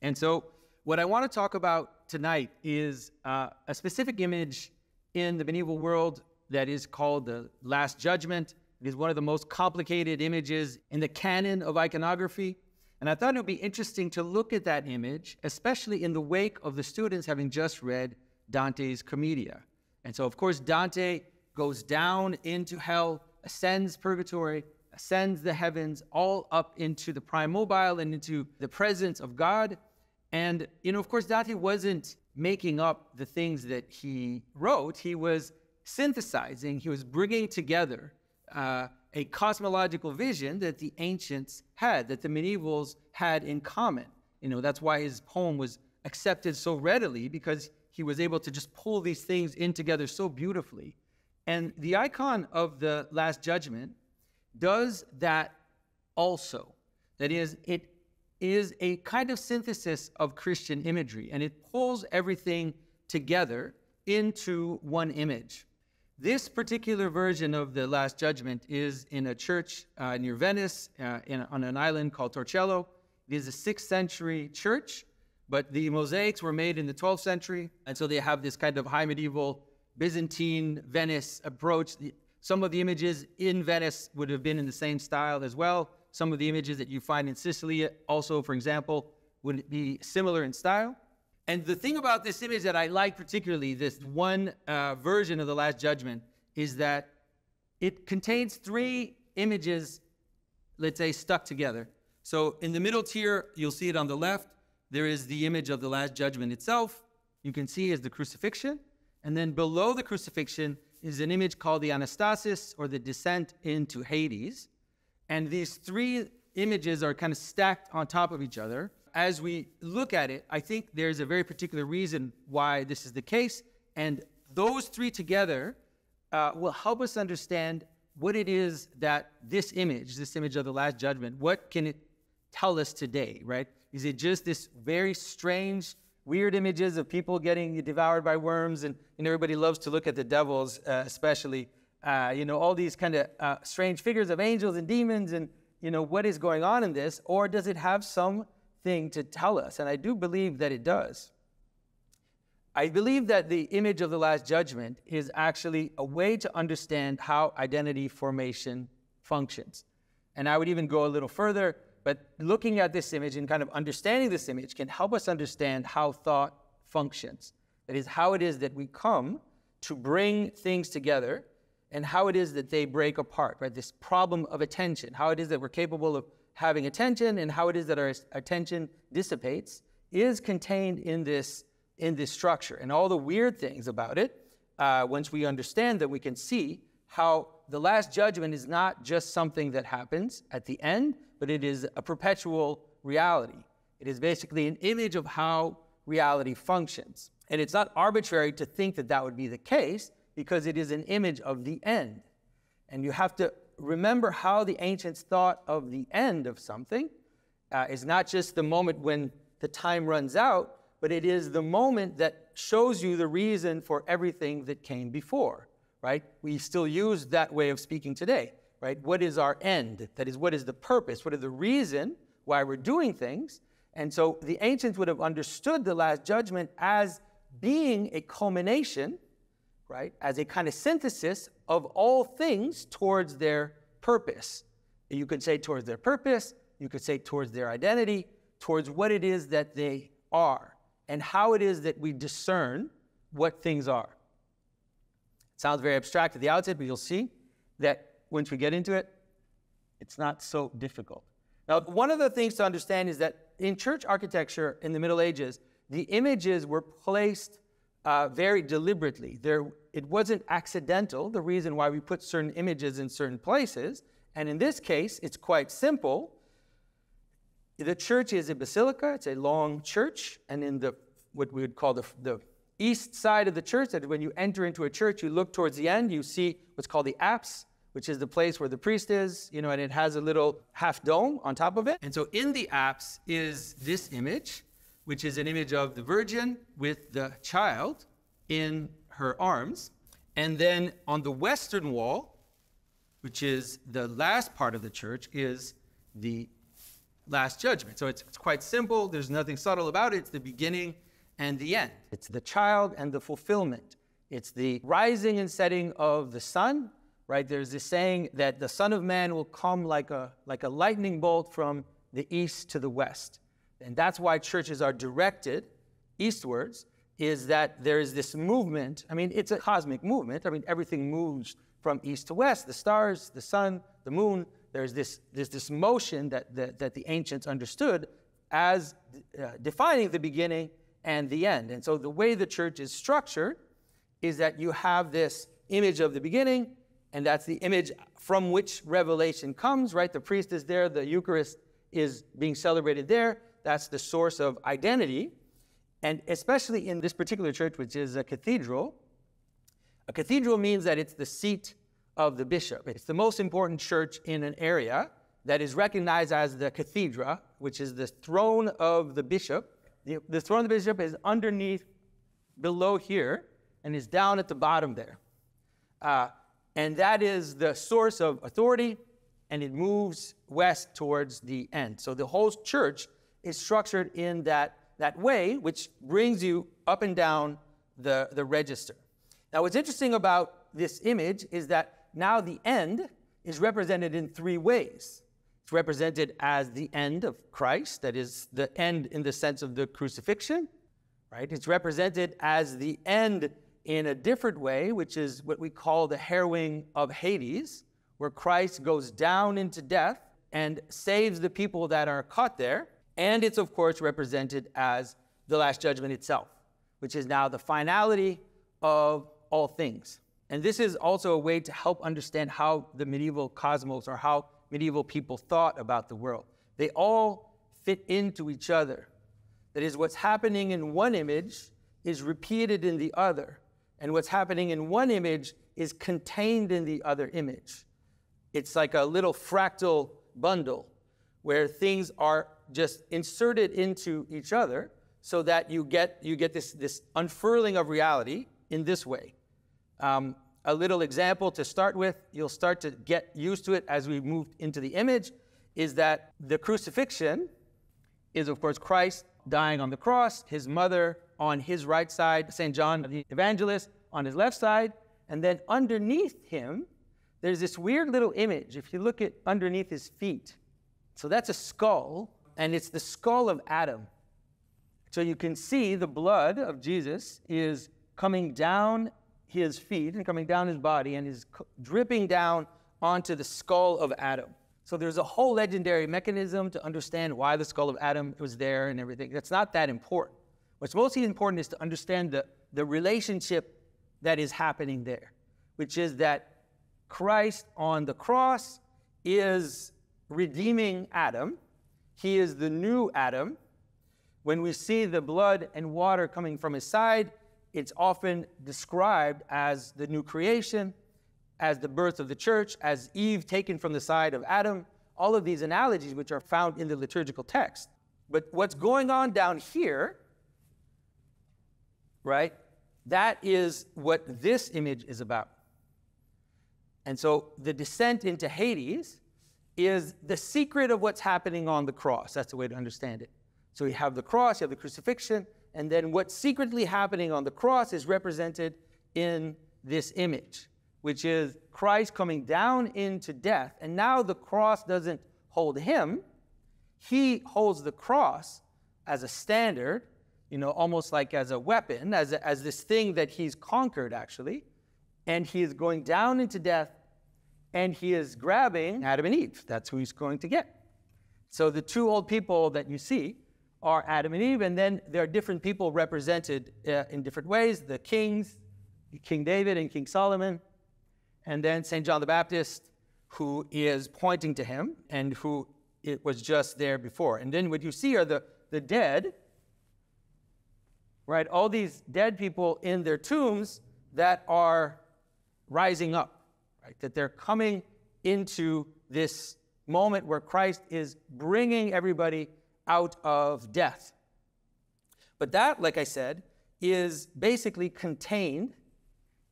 And so what I want to talk about tonight is a specific image in the medieval world that is called the Last Judgment. It is one of the most complicated images in the canon of iconography. And I thought it would be interesting to look at that image, especially in the wake of the students having just read Dante's Commedia. And so, of course, Dante goes down into hell, ascends purgatory, ascends the heavens, all up into the prime mobile and into the presence of God. And, of course, Dante wasn't making up the things that he wrote. He was synthesizing, he was bringing together a cosmological vision that the ancients had, that the medievals had in common. That's why his poem was accepted so readily, because he was able to just pull these things in together so beautifully. And the icon of the Last Judgment does that also. That is, it is a kind of synthesis of Christian imagery, and it pulls everything together into one image. This particular version of the Last Judgment is in a church near Venice, on an island called Torcello. It is a 6th century church, but the mosaics were made in the 12th century, and so they have this kind of high medieval Byzantine Venice approach. Some of the images in Venice would have been in the same style as well. Some of the images that you find in Sicily also, for example, would be similar in style. And the thing about this image that I like particularly, this one version of the Last Judgment, is that it contains 3 images, let's say, stuck together. So in the middle tier, you'll see it on the left, there is the image of the Last Judgment itself. You can see is the crucifixion. And then below the crucifixion is an image called the Anastasis, or the descent into Hades. And these 3 images are kind of stacked on top of each other. As we look at it, I think there's a very particular reason why this is the case. And those 3 together will help us understand what it is that this image of the Last Judgment, what can it tell us today, right? Is it just this very strange, weird images of people getting devoured by worms, and everybody loves to look at the devils, especially, all these kind of strange figures of angels and demons, and, what is going on in this? Or does it have something to tell us? And I do believe that it does. I believe that the image of the Last Judgment is actually a way to understand how identity formation functions. And I would even go a little further, but looking at this image and kind of understanding this image can help us understand how thought functions. That is, how it is that we come to bring things together and how it is that they break apart, right? This problem of attention, how it is that we're capable of having attention and how it is that our attention dissipates is contained in this structure. And all the weird things about it, once we understand that, we can see how the Last Judgment is not just something that happens at the end, but it is a perpetual reality. It is basically an image of how reality functions. And it's not arbitrary to think that that would be the case, because it is an image of the end. And you have to remember how the ancients thought of the end of something. It's not just the moment when the time runs out, but it is the moment that shows you the reason for everything that came before, right? We still use that way of speaking today, right? What is our end? That is, what is the purpose? What is the reason why we're doing things? And so the ancients would have understood the Last Judgment as being a culmination, right? As a kind of synthesis of all things towards their purpose. You could say towards their purpose, you could say towards their identity, towards what it is that they are, and how it is that we discern what things are. It sounds very abstract at the outset, but you'll see that once we get into it, it's not so difficult. Now, one of the things to understand is that in church architecture in the Middle Ages, the images were placed very deliberately. It wasn't accidental, the reason why we put certain images in certain places. And in this case, it's quite simple. The church is a basilica. It's a long church. And in what we would call the east side of the church, that when you enter into a church, you look towards the end, you see what's called the apse, which is the place where the priest is, and it has a little half dome on top of it. And so in the apse is this image, which is an image of the Virgin with the child in her arms. And then on the western wall, which is the last part of the church, is the last judgment. So it's quite simple. There's nothing subtle about it. It's the beginning and the end. It's the child and the fulfillment. It's the rising and setting of the sun, right? There's this saying that the Son of Man will come like a lightning bolt from the east to the west. And that's why churches are directed eastwards, is that there is this movement. I mean, it's a cosmic movement. I mean, everything moves from east to west, the stars, the sun, the moon. There's this motion that the ancients understood as defining the beginning and the end. And so the way the church is structured is that you have this image of the beginning, and that's the image from which revelation comes, right? The priest is there, the Eucharist is being celebrated there. That's the source of identity. And especially in this particular church, which is a cathedral means that it's the seat of the bishop. It's the most important church in an area that is recognized as the cathedra, which is the throne of the bishop. The throne of the bishop is underneath, below here, and is down at the bottom there. And that is the source of authority, and it moves west towards the end. So the whole church is structured in that way, which brings you up and down the register. Now, what's interesting about this image is that now the end is represented in three ways. It's represented as the end of Christ, that is the end in the sense of the crucifixion, right? It's represented as the end in a different way, which is what we call the harrowing of Hades, where Christ goes down into death and saves the people that are caught there. And it's, of course, represented as the last judgment itself, which is now the finality of all things. And this is also a way to help understand how the medieval cosmos, or how medieval people thought about the world. They all fit into each other. That is, what's happening in one image is repeated in the other. And what's happening in one image is contained in the other image. It's like a little fractal bundle where things are just inserted into each other so that you get this unfurling of reality in this way. A little example to start with, you'll start to get used to it as we move into the image, is that the crucifixion is, of course, Christ dying on the cross, his mother on his right side, St. John the Evangelist on his left side, and then underneath him, there's this weird little image. If you look at underneath his feet, so that's a skull, and it's the skull of Adam. So you can see the blood of Jesus is coming down his feet and coming down his body and is dripping down onto the skull of Adam. So there's a whole legendary mechanism to understand why the skull of Adam was there and everything. That's not that important. What's mostly important is to understand the relationship that is happening there, which is that Christ on the cross is redeeming Adam. He is the new Adam. When we see the blood and water coming from his side, it's often described as the new creation, as the birth of the church, as Eve taken from the side of Adam, all of these analogies which are found in the liturgical text. But what's going on down here, right, that is what this image is about. And so the descent into Hades is the secret of what's happening on the cross. That's the way to understand it. So you have the cross, you have the crucifixion, and then what's secretly happening on the cross is represented in this image, which is Christ coming down into death. And now the cross doesn't hold him. He holds the cross as a standard, almost like as a weapon, as this thing that he's conquered, actually. And he is going down into death, and he is grabbing Adam and Eve. That's who he's going to get. So the two old people that you see are Adam and Eve, and then there are different people represented in different ways, the kings, King David and King Solomon, and then St. John the Baptist, who is pointing to him and who it was just there before. And then what you see are the dead, right? All these dead people in their tombs that are rising up, right? That they're coming into this moment where Christ is bringing everybody out of death. But that, like I said, is basically contained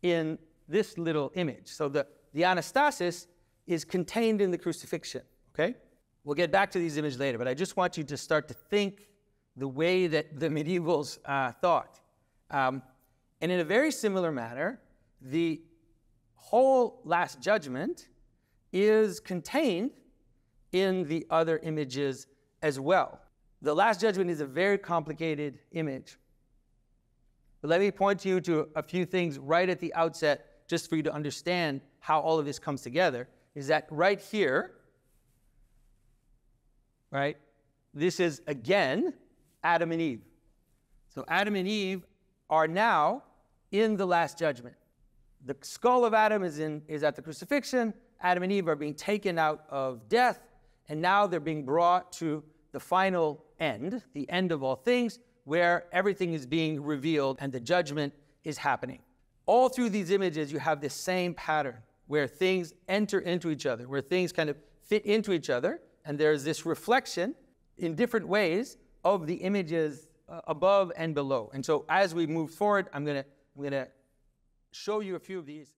in this little image. So the anastasis is contained in the crucifixion, okay? We'll get back to these images later, but I just want you to start to think the way that the medievals thought. And in a very similar manner, the whole Last Judgment is contained in the other images as well. The Last Judgment is a very complicated image. But let me point you to a few things right at the outset, just for you to understand how all of this comes together, is that right here, right, this is again Adam and Eve. So Adam and Eve are now in the Last Judgment. The skull of Adam is at the crucifixion. Adam and Eve are being taken out of death, and now they're being brought to the final end, the end of all things, where everything is being revealed and the judgment is happening. All through these images, you have this same pattern where things enter into each other, where things kind of fit into each other, and there's this reflection in different ways of the images above and below. And so as we move forward, I'm going to show you a few of these.